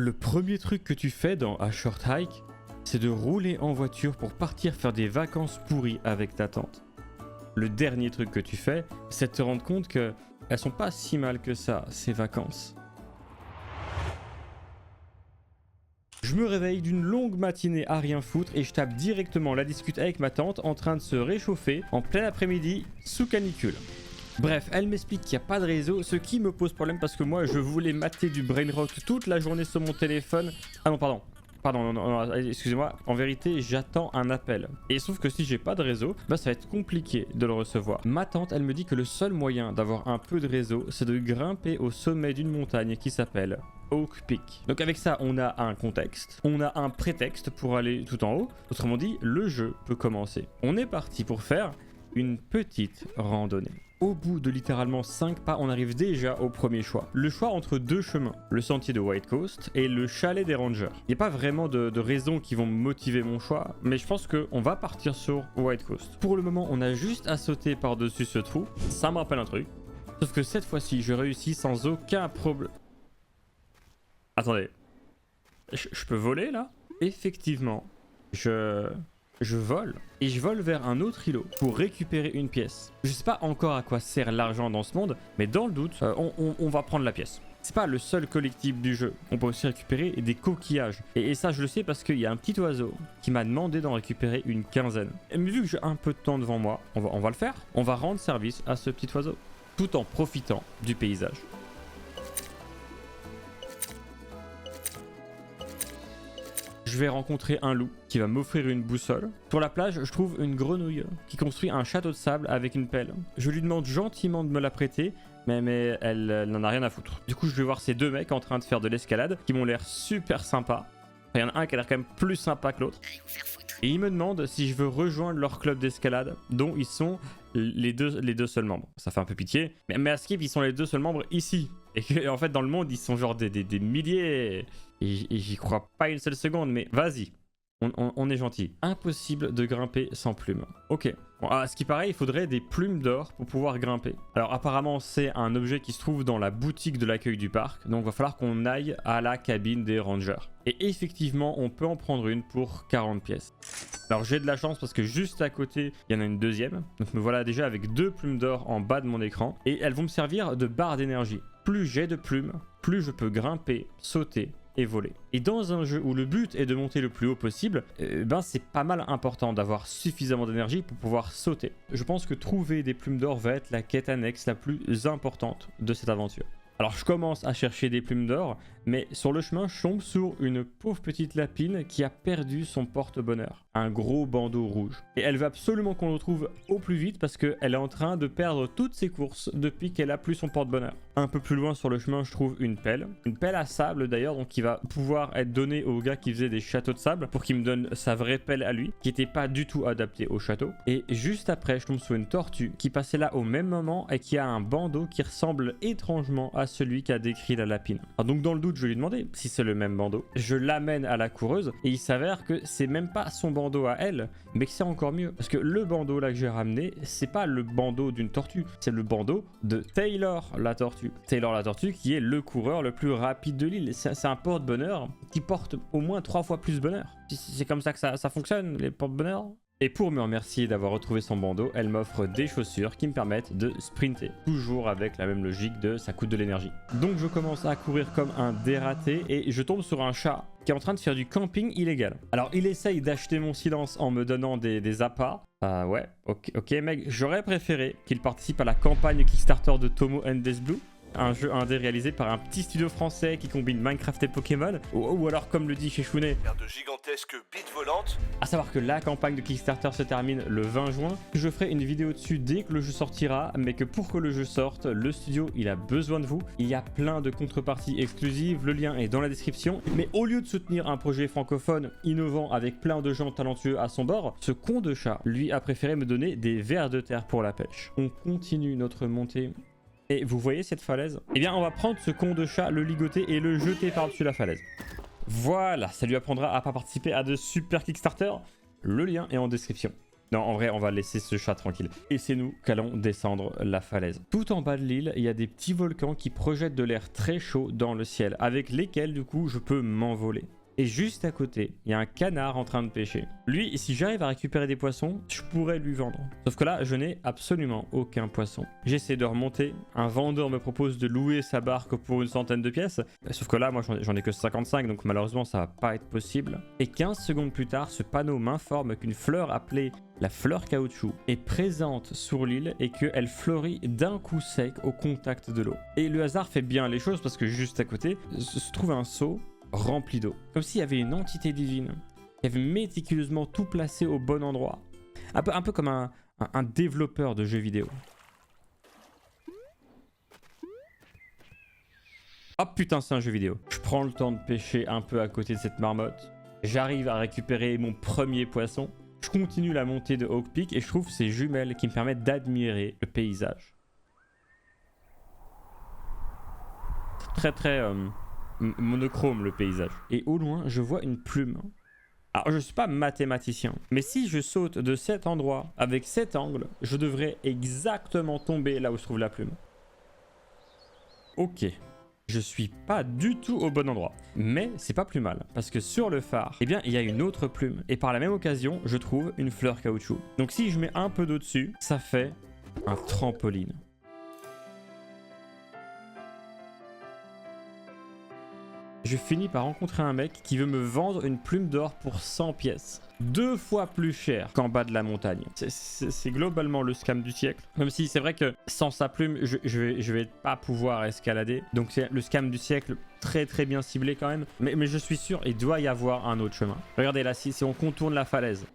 Le premier truc que tu fais dans A Short Hike, c'est de rouler en voiture pour partir faire des vacances pourries avec ta tante. Le dernier truc que tu fais, c'est de te rendre compte que elles sont pas si mal que ça, ces vacances. Je me réveille d'une longue matinée à rien foutre et je tape directement la discute avec ma tante en train de se réchauffer en plein après-midi sous canicule. Bref, elle m'explique qu'il n'y a pas de réseau, ce qui me pose problème parce que moi je voulais mater du brain rot toute la journée sur mon téléphone. Ah non, pardon, non, excusez-moi, en vérité j'attends un appel. Et sauf que si j'ai pas de réseau, bah ça va être compliqué de le recevoir. Ma tante, elle me dit que le seul moyen d'avoir un peu de réseau, c'est de grimper au sommet d'une montagne qui s'appelle Oak Peak. Donc avec ça, on a un contexte, on a un prétexte pour aller tout en haut. Autrement dit, le jeu peut commencer. On est parti pour faire une petite randonnée. Au bout de littéralement 5 pas, on arrive déjà au premier choix. Le choix entre deux chemins, le sentier de White Coast et le chalet des Rangers. Il n'y a pas vraiment de raisons qui vont motiver mon choix, mais je pense qu'on va partir sur White Coast. Pour le moment, on a juste à sauter par-dessus ce trou. Ça me rappelle un truc. Sauf que cette fois-ci, je réussis sans aucun problème. Attendez. Je peux voler là? Effectivement, je vole et je vole vers un autre îlot pour récupérer une pièce. Je sais pas encore à quoi sert l'argent dans ce monde, mais dans le doute, on va prendre la pièce. C'est pas le seul collectible du jeu. On peut aussi récupérer des coquillages. Et ça, je le sais parce qu'il y a un petit oiseau qui m'a demandé d'en récupérer une quinzaine. Mais vu que j'ai un peu de temps devant moi, on va le faire. On va rendre service à ce petit oiseau tout en profitant du paysage. Je vais rencontrer un loup qui va m'offrir une boussole. Sur la plage, je trouve une grenouille qui construit un château de sable avec une pelle. Je lui demande gentiment de me la prêter, mais elle n'en a rien à foutre. Du coup, je vais voir ces deux mecs en train de faire de l'escalade qui m'ont l'air super sympas. Il y en a un qui a l'air quand même plus sympa que l'autre. Et ils me demandent si je veux rejoindre leur club d'escalade, dont ils sont les deux seuls membres. Ça fait un peu pitié, mais à Skip, ils sont les deux seuls membres ici. Et que, en fait, dans le monde, ils sont genre des milliers. Et j'y crois pas une seule seconde, mais vas-y. On est gentil. Impossible de grimper sans plumes. Ok. Bon, à ce qui paraît, il faudrait des plumes d'or pour pouvoir grimper. Alors apparemment, c'est un objet qui se trouve dans la boutique de l'accueil du parc. Donc il va falloir qu'on aille à la cabine des rangers. Et effectivement, on peut en prendre une pour 40 pièces. Alors j'ai de la chance parce que juste à côté, il y en a une deuxième. Donc me voilà déjà avec 2 plumes d'or en bas de mon écran. Et elles vont me servir de barre d'énergie. Plus j'ai de plumes, plus je peux grimper, sauter et voler. Et dans un jeu où le but est de monter le plus haut possible, c'est pas mal important d'avoir suffisamment d'énergie pour pouvoir sauter. Je pense que trouver des plumes d'or va être la quête annexe la plus importante de cette aventure. Alors je commence à chercher des plumes d'or, mais sur le chemin je tombe sur une pauvre petite lapine qui a perdu son porte-bonheur, un gros bandeau rouge. Et elle veut absolument qu'on le retrouve au plus vite parce qu'elle est en train de perdre toutes ses courses depuis qu'elle a plus son porte-bonheur. Un peu plus loin sur le chemin je trouve une pelle à sable d'ailleurs, donc qui va pouvoir être donnée au gars qui faisait des châteaux de sable pour qu'il me donne sa vraie pelle à lui, qui n'était pas du tout adaptée au château. Et juste après je tombe sur une tortue qui passait là au même moment et qui a un bandeau qui ressemble étrangement à celui qu'a décrit la lapine. Alors donc dans le doute je lui ai demandé si c'est le même bandeau. Je l'amène à la coureuse et il s'avère que c'est même pas son bandeau à elle, mais que c'est encore mieux. Parce que le bandeau là que j'ai ramené, c'est pas le bandeau d'une tortue, c'est le bandeau de Taylor la tortue. Taylor la tortue qui est le coureur le plus rapide de l'île. C'est un porte-bonheur qui porte au moins 3 fois plus bonheur. C'est comme ça que ça fonctionne, les porte-bonheur. Et pour me remercier d'avoir retrouvé son bandeau, elle m'offre des chaussures qui me permettent de sprinter. Toujours avec la même logique de ça coûte de l'énergie. Donc je commence à courir comme un dératé et je tombe sur un chat qui est en train de faire du camping illégal. Alors il essaye d'acheter mon silence en me donnant des appâts. Ouais, ok mec, j'aurais préféré qu'il participe à la campagne Kickstarter de Tomo and Death Blue. Un jeu indé réalisé par un petit studio français qui combine Minecraft et Pokémon, ou alors comme le dit Shishune, de gigantesques bites volantes. À savoir que la campagne de Kickstarter se termine le 20 juin. Je ferai une vidéo dessus dès que le jeu sortira, mais que pour que le jeu sorte, le studio il a besoin de vous. Il y a plein de contreparties exclusives, le lien est dans la description. Mais au lieu de soutenir un projet francophone innovant avec plein de gens talentueux à son bord, ce con de chat, lui, a préféré me donner des vers de terre pour la pêche. On continue notre montée. Et vous voyez cette falaise? Eh bien on va prendre ce con de chat, le ligoter et le jeter par-dessus la falaise. Voilà, ça lui apprendra à pas participer à de super Kickstarter. Le lien est en description. Non, en vrai, on va laisser ce chat tranquille. Et c'est nous qu'allons descendre la falaise. Tout en bas de l'île, il y a des petits volcans qui projettent de l'air très chaud dans le ciel, avec lesquels, du coup, je peux m'envoler. Et juste à côté, il y a un canard en train de pêcher. Lui, si j'arrive à récupérer des poissons, je pourrais lui vendre. Sauf que là, je n'ai absolument aucun poisson. J'essaie de remonter. Un vendeur me propose de louer sa barque pour une centaine de pièces. Sauf que là, moi, j'en ai que 55, donc malheureusement, ça va pas être possible. Et 15 secondes plus tard, ce panneau m'informe qu'une fleur appelée la fleur caoutchouc est présente sur l'île et qu'elle fleurit d'un coup sec au contact de l'eau. Et le hasard fait bien les choses parce que juste à côté se trouve un seau rempli d'eau. Comme s'il y avait une entité divine qui avait méticuleusement tout placé au bon endroit. Un peu comme un développeur de jeux vidéo. Oh putain, c'est un jeu vidéo. Je prends le temps de pêcher un peu à côté de cette marmotte. J'arrive à récupérer mon premier poisson. Je continue la montée de Hawk Peak et je trouve ces jumelles qui me permettent d'admirer le paysage. Très monochrome le paysage. Et au loin, je vois une plume. Alors, je ne suis pas mathématicien, mais si je saute de cet endroit avec cet angle, je devrais exactement tomber là où se trouve la plume. Ok. Je suis pas du tout au bon endroit. Mais c'est pas plus mal, parce que sur le phare, eh bien, il y a une autre plume. Et par la même occasion, je trouve une fleur caoutchouc. Donc si je mets un peu d'eau dessus, ça fait un trampoline. Je finis par rencontrer un mec qui veut me vendre une plume d'or pour 100 pièces. 2 fois plus cher qu'en bas de la montagne. C'est globalement le scam du siècle. Même si c'est vrai que sans sa plume, je vais pas pouvoir escalader. Donc c'est le scam du siècle très bien ciblé quand même. Mais je suis sûr, il doit y avoir un autre chemin. Regardez là, si on contourne la falaise.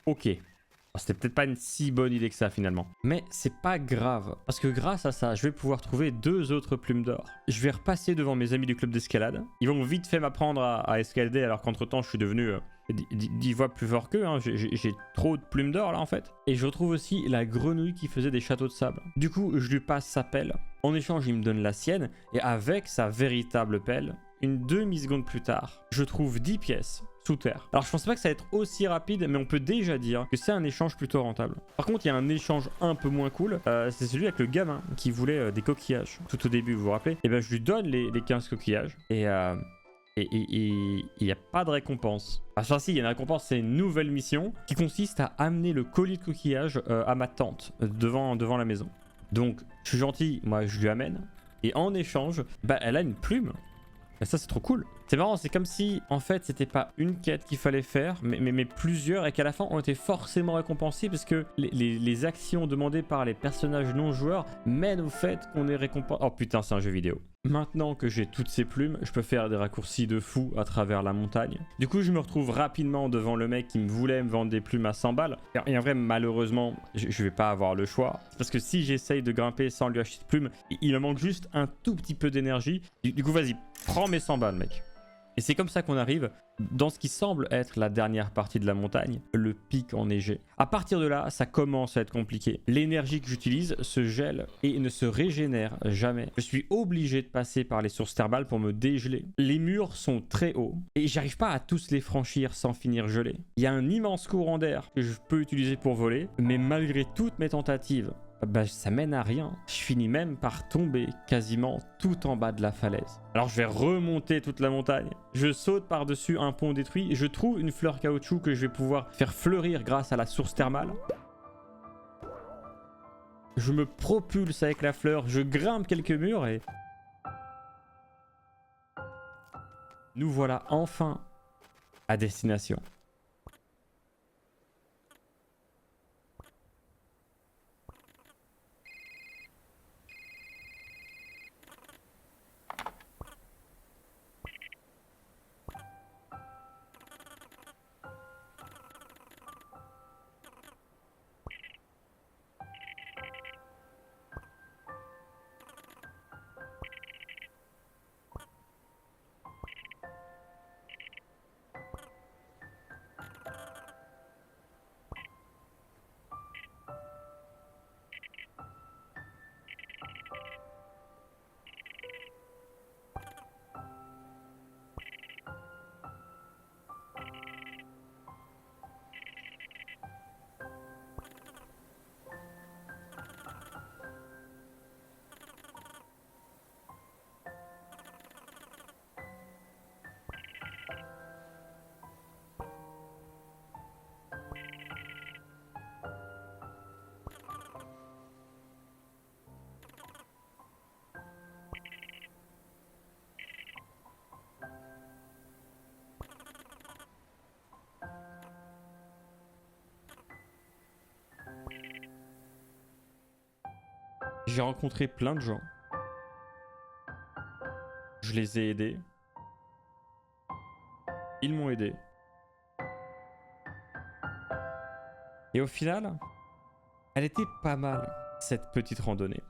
Ok. C'était peut-être pas une si bonne idée que ça finalement. Mais c'est pas grave, parce que grâce à ça, je vais pouvoir trouver 2 autres plumes d'or. Je vais repasser devant mes amis du club d'escalade. Ils vont vite fait m'apprendre à escalader, alors qu'entre temps je suis devenu 10 fois plus fort qu'eux. Hein. J'ai trop de plumes d'or là en fait. Et je retrouve aussi la grenouille qui faisait des châteaux de sable. Du coup, je lui passe sa pelle. En échange, il me donne la sienne, et avec sa véritable pelle, une demi-seconde plus tard, je trouve 10 pièces sous terre. Alors je pense pas que ça va être aussi rapide, mais on peut déjà dire que c'est un échange plutôt rentable. Par contre, il y a un échange un peu moins cool, c'est celui avec le gamin qui voulait des coquillages. Tout au début, vous vous rappelez? Et ben je lui donne les 15 coquillages, et il n'y a pas de récompense. Enfin si, il y a une récompense, c'est une nouvelle mission qui consiste à amener le colis de coquillages à ma tante, devant la maison. Donc, je suis gentil, moi je lui amène, et en échange, bah elle a une plume. Et ça c'est trop cool. C'est marrant, c'est comme si en fait c'était pas une quête qu'il fallait faire, mais plusieurs, et qu'à la fin ont été forcément récompensés parce que les actions demandées par les personnages non joueurs mènent au fait qu'on est récompensé. Oh putain, c'est un jeu vidéo. Maintenant que j'ai toutes ces plumes, je peux faire des raccourcis de fou à travers la montagne. Du coup, je me retrouve rapidement devant le mec qui voulait me vendre des plumes à 100 balles. Et en vrai, malheureusement, je vais pas avoir le choix. Parce que si j'essaye de grimper sans lui acheter de plumes, il me manque juste un tout petit peu d'énergie. Du coup, vas-y, prends mes 100 balles, mec. Et c'est comme ça qu'on arrive dans ce qui semble être la dernière partie de la montagne, le pic enneigé. À partir de là, ça commence à être compliqué. L'énergie que j'utilise se gèle et ne se régénère jamais. Je suis obligé de passer par les sources thermales pour me dégeler. Les murs sont très hauts et j'arrive pas à tous les franchir sans finir gelé. Il y a un immense courant d'air que je peux utiliser pour voler, mais malgré toutes mes tentatives, bah, ça mène à rien. Je finis même par tomber quasiment tout en bas de la falaise. Alors je vais remonter toute la montagne. Je saute par-dessus un pont détruit et je trouve une fleur caoutchouc que je vais pouvoir faire fleurir grâce à la source thermale. Je me propulse avec la fleur, je grimpe quelques murs et... nous voilà enfin à destination. J'ai rencontré plein de gens. Je les ai aidés. Ils m'ont aidé. Et au final, elle était pas mal, cette petite randonnée.